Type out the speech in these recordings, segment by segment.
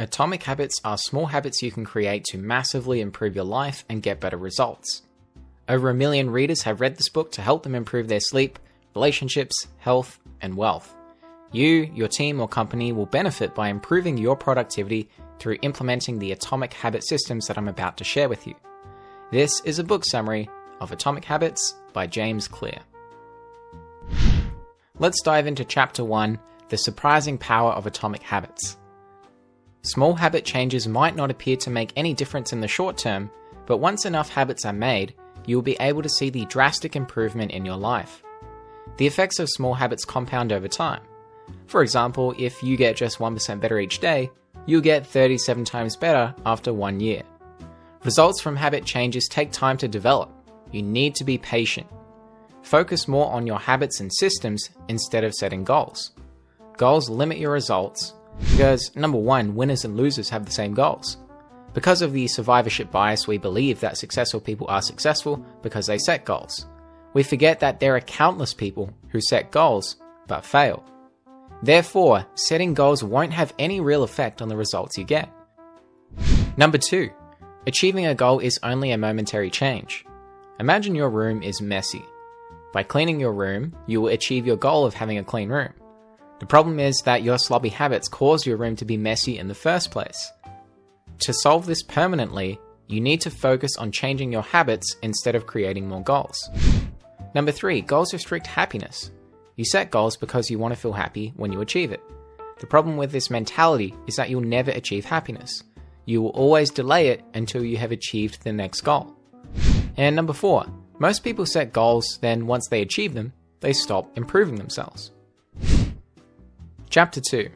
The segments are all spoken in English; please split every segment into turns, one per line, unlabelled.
Atomic habits are small habits you can create to massively improve your life and get better results. Over 1 million readers have read this book to help them improve their sleep, relationships, health, and wealth. You, your team, or company will benefit by improving your productivity through implementing the atomic habit systems that I'm about to share with you. This is a book summary of Atomic Habits by James Clear. Let's dive into Chapter 1, The Surprising Power of Atomic Habits. Small habit changes might not appear to make any difference in the short term, but once enough habits are made, you will be able to see the drastic improvement in your life. The effects of small habits compound over time. For example, if you get just 1% better each day, you'll get 37 times better after 1 year. Results from habit changes take time to develop. You need to be patient. Focus more on your habits and systems instead of setting goals. Goals limit your results because, number one, winners and losers have the same goals. Because of the survivorship bias, we believe that successful people are successful because they set goals. We forget that there are countless people who set goals but fail. Therefore, setting goals won't have any real effect on the results you get. Number 2, achieving a goal is only a momentary change. Imagine your room is messy. By cleaning your room, you will achieve your goal of having a clean room. The problem is that your sloppy habits cause your room to be messy in the first place. To solve this permanently, you need to focus on changing your habits instead of creating more goals. Number 3, goals restrict happiness. You set goals because you want to feel happy when you achieve it. The problem with this mentality is that you'll never achieve happiness. You will always delay it until you have achieved the next goal. And number 4, most people set goals, then once they achieve them, they stop improving themselves. Chapter 2,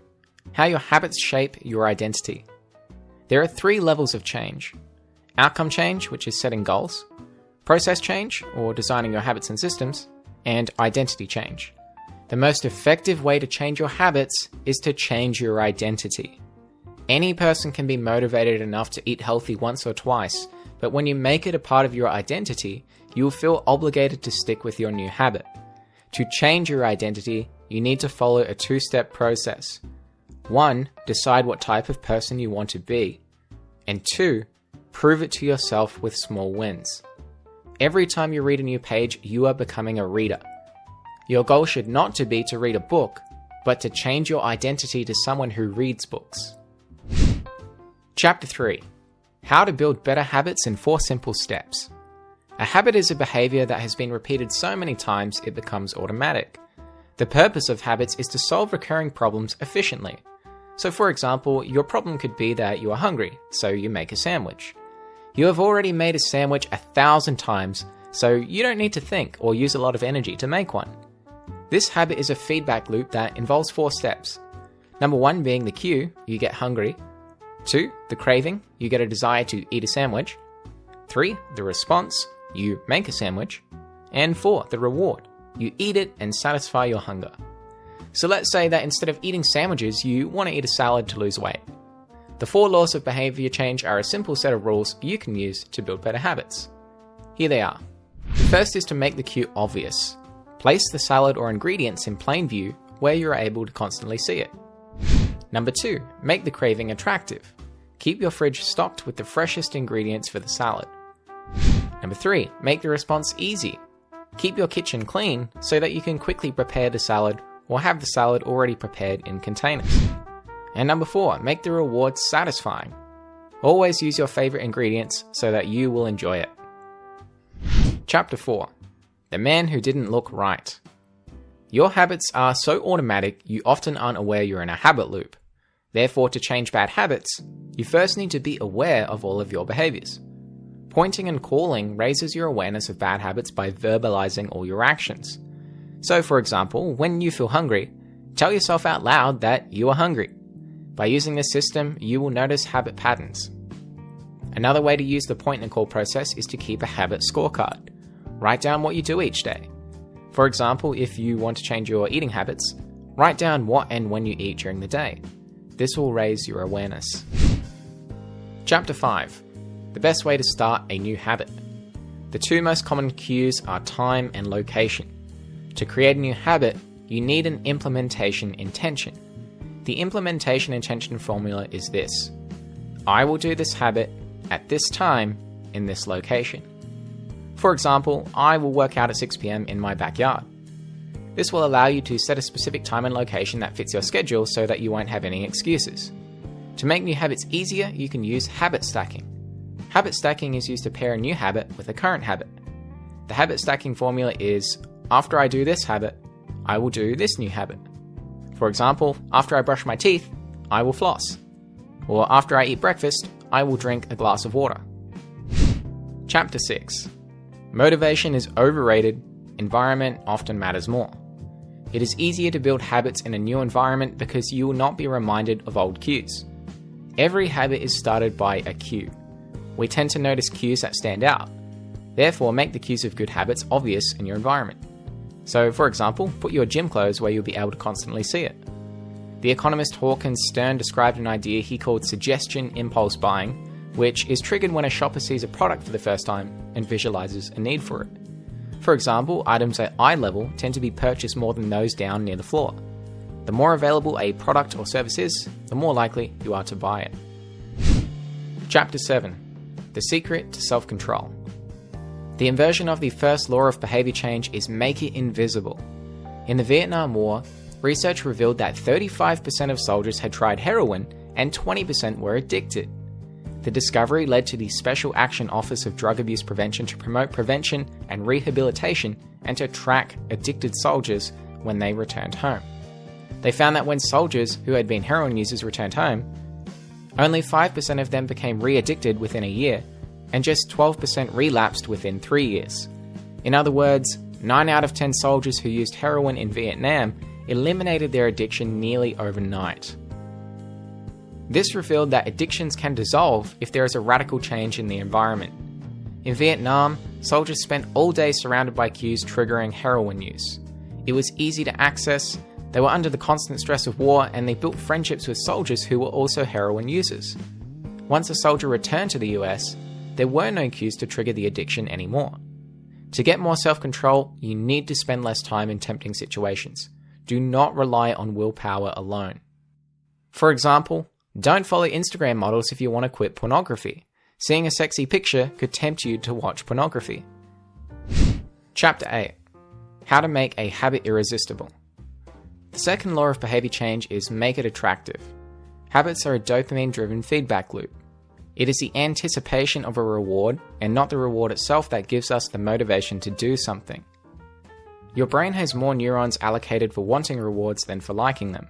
How Your Habits Shape Your Identity. There are 3 levels of change. Outcome change, which is setting goals, process change, or designing your habits and systems, and identity change. The most effective way to change your habits is to change your identity. Any person can be motivated enough to eat healthy once or twice, but when you make it a part of your identity, you will feel obligated to stick with your new habit. To change your identity, you need to follow a 2-step process. 1, decide what type of person you want to be. And 2, prove it to yourself with small wins. Every time you read a new page, you are becoming a reader. Your goal should not be to read a book, but to change your identity to someone who reads books. Chapter 3, How to Build Better Habits in 4 Simple Steps. A habit is a behavior that has been repeated so many times it becomes automatic. The purpose of habits is to solve recurring problems efficiently. So for example, your problem could be that you are hungry, so you make a sandwich. You have already made a sandwich 1,000 times, so you don't need to think or use a lot of energy to make one. This habit is a feedback loop that involves 4 steps. Number 1 being the cue, you get hungry. 2, the craving, you get a desire to eat a sandwich. 3, the response, you make a sandwich. And 4, the reward, you eat it and satisfy your hunger. So let's say that instead of eating sandwiches, you want to eat a salad to lose weight. The 4 laws of behavior change are a simple set of rules you can use to build better habits. Here they are. The first is to make the cue obvious. Place the salad or ingredients in plain view where you're able to constantly see it. Number 2, make the craving attractive. Keep your fridge stocked with the freshest ingredients for the salad. Number 3, make the response easy. Keep your kitchen clean so that you can quickly prepare the salad or have the salad already prepared in containers. And number 4, make the reward satisfying. Always use your favorite ingredients so that you will enjoy it. Chapter 4, The Man Who Didn't Look Right. Your habits are so automatic you often aren't aware you're in a habit loop. Therefore, to change bad habits, you first need to be aware of all of your behaviors. Pointing and calling raises your awareness of bad habits by verbalizing all your actions. So for example, when you feel hungry, tell yourself out loud that you are hungry. By using this system, you will notice habit patterns. Another way to use the point and call process is to keep a habit scorecard. Write down what you do each day. For example, if you want to change your eating habits, write down what and when you eat during the day. This will raise your awareness. Chapter 5, The Best Way to Start a New Habit. The 2 most common cues are time and location. To create a new habit, you need an implementation intention. The implementation intention formula is this: I will do this habit at this time in this location. For example, I will work out at 6 p.m. in my backyard. This will allow you to set a specific time and location that fits your schedule so that you won't have any excuses. To make new habits easier, you can use habit stacking. Habit stacking is used to pair a new habit with a current habit. The habit stacking formula is, after I do this habit, I will do this new habit. For example, after I brush my teeth, I will floss. Or after I eat breakfast, I will drink a glass of water. Chapter 6. Motivation is overrated, environment often matters more. It is easier to build habits in a new environment because you will not be reminded of old cues. Every habit is started by a cue. We tend to notice cues that stand out. Therefore, make the cues of good habits obvious in your environment. So, for example, put your gym clothes where you'll be able to constantly see it. The economist Hawkins Stern described an idea he called suggestion impulse buying, which is triggered when a shopper sees a product for the first time and visualizes a need for it. For example, items at eye level tend to be purchased more than those down near the floor. The more available a product or service is, the more likely you are to buy it. Chapter 7. The secret to self-control. The inversion of the first law of behavior change is make it invisible. In the Vietnam War, research revealed that 35% of soldiers had tried heroin and 20% were addicted. The discovery led to the Special Action Office of Drug Abuse Prevention to promote prevention and rehabilitation and to track addicted soldiers when they returned home. They found that when soldiers who had been heroin users returned home, only 5% of them became re-addicted within a year, and just 12% relapsed within 3 years. In other words, 9 out of 10 soldiers who used heroin in Vietnam eliminated their addiction nearly overnight. This revealed that addictions can dissolve if there is a radical change in the environment. In Vietnam, soldiers spent all day surrounded by cues triggering heroin use. It was easy to access, they were under the constant stress of war, and they built friendships with soldiers who were also heroin users. Once a soldier returned to the US, there were no cues to trigger the addiction anymore. To get more self-control, you need to spend less time in tempting situations. Do not rely on willpower alone. For example, don't follow Instagram models if you want to quit pornography. Seeing a sexy picture could tempt you to watch pornography. Chapter 8. How to make a habit irresistible. The second law of behavior change is make it attractive. Habits are a dopamine-driven feedback loop. It is the anticipation of a reward and not the reward itself that gives us the motivation to do something. Your brain has more neurons allocated for wanting rewards than for liking them.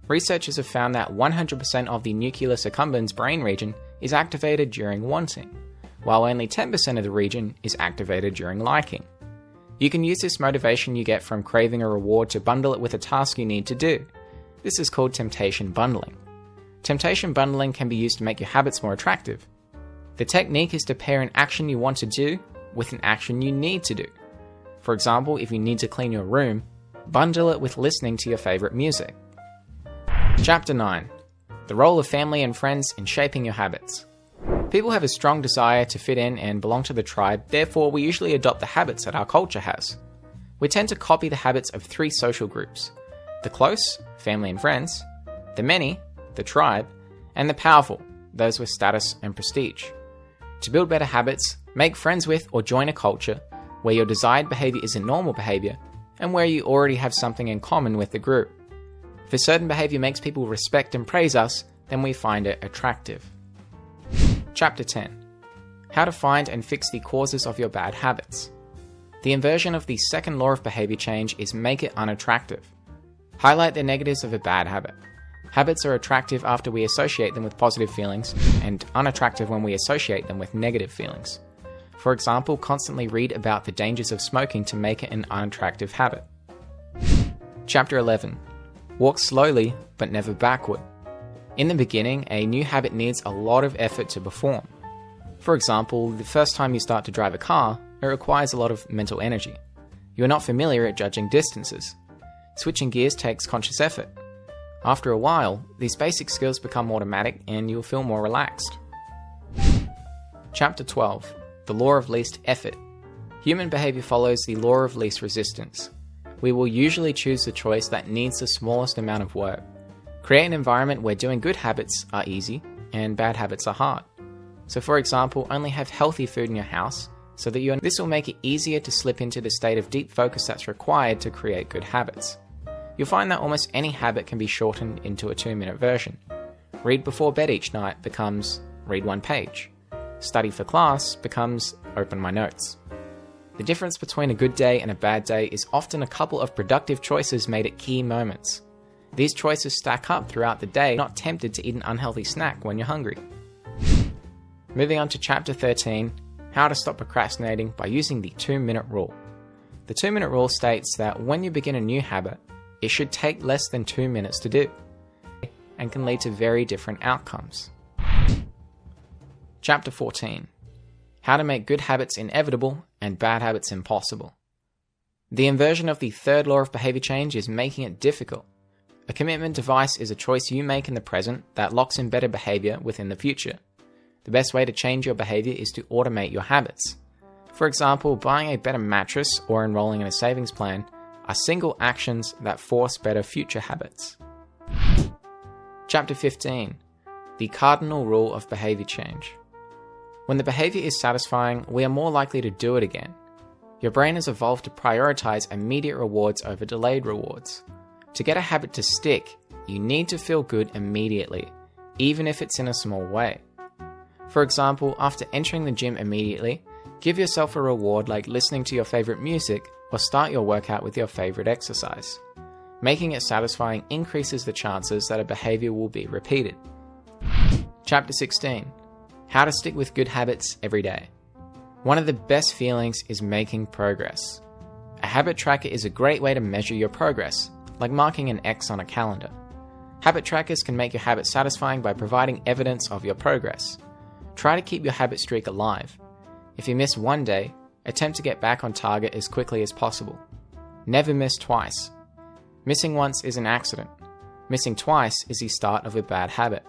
Researchers have found that 100% of the nucleus accumbens brain region is activated during wanting, while only 10% of the region is activated during liking. You can use this motivation you get from craving a reward to bundle it with a task you need to do. This is called temptation bundling. Temptation bundling can be used to make your habits more attractive. The technique is to pair an action you want to do with an action you need to do. For example, if you need to clean your room, bundle it with listening to your favorite music. Chapter 9. The role of family and friends in shaping your habits. People have a strong desire to fit in and belong to the tribe, therefore we usually adopt the habits that our culture has. We tend to copy the habits of 3 social groups: the close, family and friends; the many, the tribe; and the powerful, those with status and prestige. To build better habits, make friends with or join a culture where your desired behavior isn't normal behavior and where you already have something in common with the group. If a certain behavior makes people respect and praise us, then we find it attractive. Chapter 10. How to find and fix the causes of your bad habits. The inversion of the second law of behavior change is make it unattractive. Highlight the negatives of a bad habit. Habits are attractive after we associate them with positive feelings, and unattractive when we associate them with negative feelings. For example, constantly read about the dangers of smoking to make it an unattractive habit. Chapter 11. Walk slowly, but never backward. In the beginning, a new habit needs a lot of effort to perform. For example, the first time you start to drive a car, it requires a lot of mental energy. You are not familiar at judging distances. Switching gears takes conscious effort. After a while, these basic skills become automatic and you'll feel more relaxed. Chapter 12. The law of least effort. Human behavior follows the law of least resistance. We will usually choose the choice that needs the smallest amount of work. Create an environment where doing good habits are easy and bad habits are hard. So for example, only have healthy food in your house so that this will make it easier to slip into the state of deep focus that's required to create good habits. You'll find that almost any habit can be shortened into a 2-minute version. Read before bed each night becomes read 1 page. Study for class becomes open my notes. The difference between a good day and a bad day is often a couple of productive choices made at key moments. These choices stack up throughout the day, not tempted to eat an unhealthy snack when you're hungry. Moving on to Chapter 13, How to Stop Procrastinating by Using the 2-Minute Rule. The 2-minute rule states that when you begin a new habit, it should take less than 2 minutes to do, and can lead to very different outcomes. Chapter 14, How to Make Good Habits Inevitable and Bad Habits Impossible. The inversion of the third law of behavior change is making it difficult. A commitment device is a choice you make in the present that locks in better behavior within the future. The best way to change your behavior is to automate your habits. For example, buying a better mattress or enrolling in a savings plan are single actions that force better future habits. Chapter 15, The Cardinal Rule of Behavior Change. When the behavior is satisfying, we are more likely to do it again. Your brain has evolved to prioritize immediate rewards over delayed rewards. To get a habit to stick, you need to feel good immediately, even if it's in a small way. For example, after entering the gym immediately, give yourself a reward like listening to your favorite music or start your workout with your favorite exercise. Making it satisfying increases the chances that a behavior will be repeated. Chapter 16, How to Stick with Good Habits Every Day. One of the best feelings is making progress. A habit tracker is a great way to measure your progress, like marking an X on a calendar. Habit trackers can make your habit satisfying by providing evidence of your progress. Try to keep your habit streak alive. If you miss one day, attempt to get back on target as quickly as possible. Never miss twice. Missing once is an accident. Missing twice is the start of a bad habit.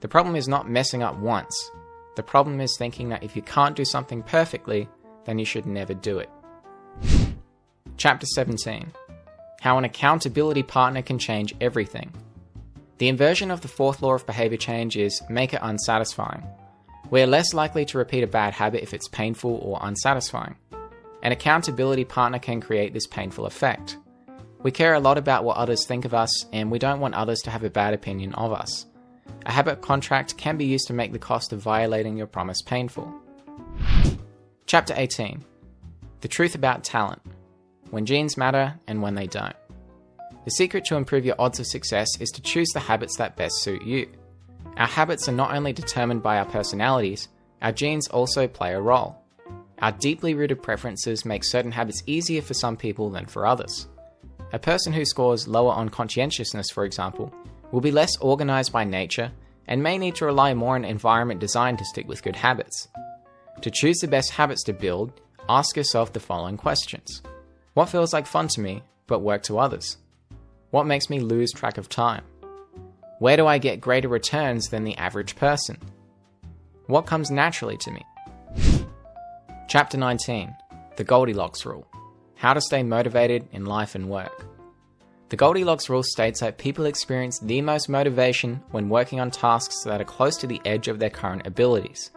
The problem is not messing up once. The problem is thinking that if you can't do something perfectly, then you should never do it. Chapter 17, How an Accountability Partner Can Change Everything. The inversion of the fourth law of behavior change is make it unsatisfying. We are less likely to repeat a bad habit if it's painful or unsatisfying. An accountability partner can create this painful effect. We care a lot about what others think of us, and we don't want others to have a bad opinion of us. A habit contract can be used to make the cost of violating your promise painful. Chapter 18, The Truth About Talent. When genes matter and when they don't. The secret to improve your odds of success is to choose the habits that best suit you. Our habits are not only determined by our personalities, our genes also play a role. Our deeply rooted preferences make certain habits easier for some people than for others. A person who scores lower on conscientiousness, for example, will be less organized by nature and may need to rely more on environment design to stick with good habits. To choose the best habits to build, ask yourself the following questions. What feels like fun to me, but work to others? What makes me lose track of time? Where do I get greater returns than the average person? What comes naturally to me? Chapter 19, The Goldilocks Rule. How to stay motivated in life and work. The Goldilocks Rule states that people experience the most motivation when working on tasks that are close to the edge of their current abilities.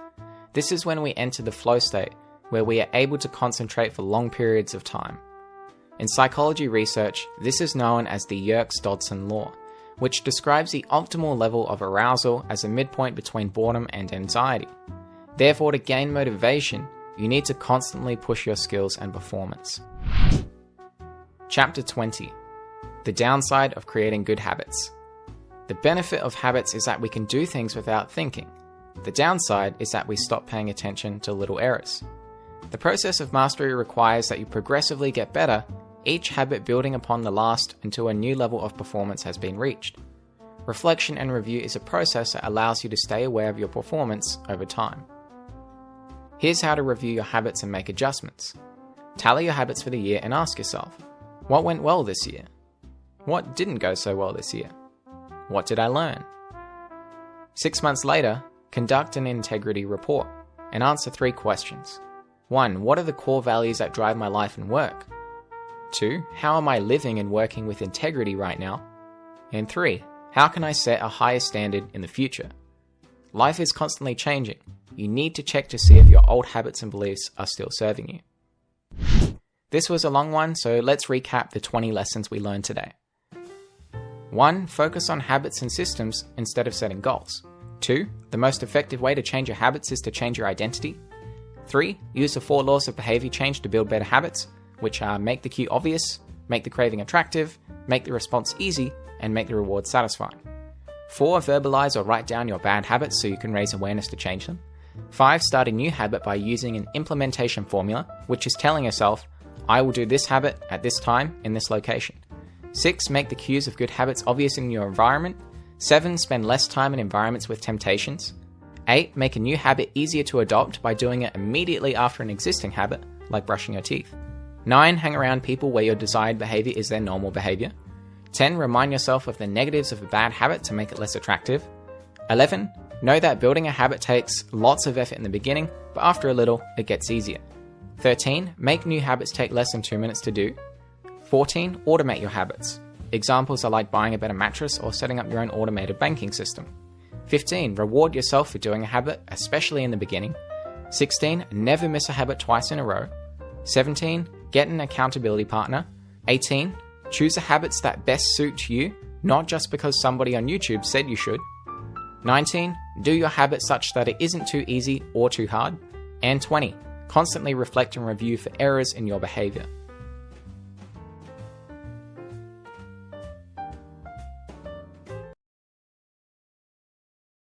This is when we enter the flow state, where we are able to concentrate for long periods of time. In psychology research, this is known as the Yerkes-Dodson law, which describes the optimal level of arousal as a midpoint between boredom and anxiety. Therefore, to gain motivation, you need to constantly push your skills and performance. Chapter 20, The Downside of Creating Good Habits. The benefit of habits is that we can do things without thinking. The downside is that we stop paying attention to little errors. The process of mastery requires that you progressively get better, each habit building upon the last until a new level of performance has been reached. Reflection and review is a process that allows you to stay aware of your performance over time. Here's how to review your habits and make adjustments. Tally your habits for the year and ask yourself, what went well this year? What didn't go so well this year? What did I learn? 6 months later, conduct an integrity report and answer 3 questions. 1. What are the core values that drive my life and work? 2. How am I living and working with integrity right now? And 3. How can I set a higher standard in the future? Life is constantly changing. You need to check to see if your old habits and beliefs are still serving you. This was a long one, so let's recap the 20 lessons we learned today. 1. Focus on habits and systems instead of setting goals. 2. The most effective way to change your habits is to change your identity. 3. Use the 4 laws of behavior change to build better habits, which are make the cue obvious, make the craving attractive, make the response easy, and make the reward satisfying. 4. Verbalize or write down your bad habits so you can raise awareness to change them. 5. Start a new habit by using an implementation formula, which is telling yourself, I will do this habit at this time in this location. 6. Make the cues of good habits obvious in your environment. 7. Spend less time in environments with temptations. 8. Make a new habit easier to adopt by doing it immediately after an existing habit, like brushing your teeth. 9. Hang around people where your desired behavior is their normal behavior. 10. Remind yourself of the negatives of a bad habit to make it less attractive. 11. Know that building a habit takes lots of effort in the beginning, but after a little, it gets easier. 13. Make new habits take less than 2 minutes to do. 14. Automate your habits. Examples are like buying a better mattress or setting up your own automated banking system. 15. Reward yourself for doing a habit, especially in the beginning. 16. Never miss a habit twice in a row. 17. Get an accountability partner. 18. Choose the habits that best suit you, not just because somebody on YouTube said you should. 19. Do your habit such that it isn't too easy or too hard. And 20. Constantly reflect and review for errors in your behavior.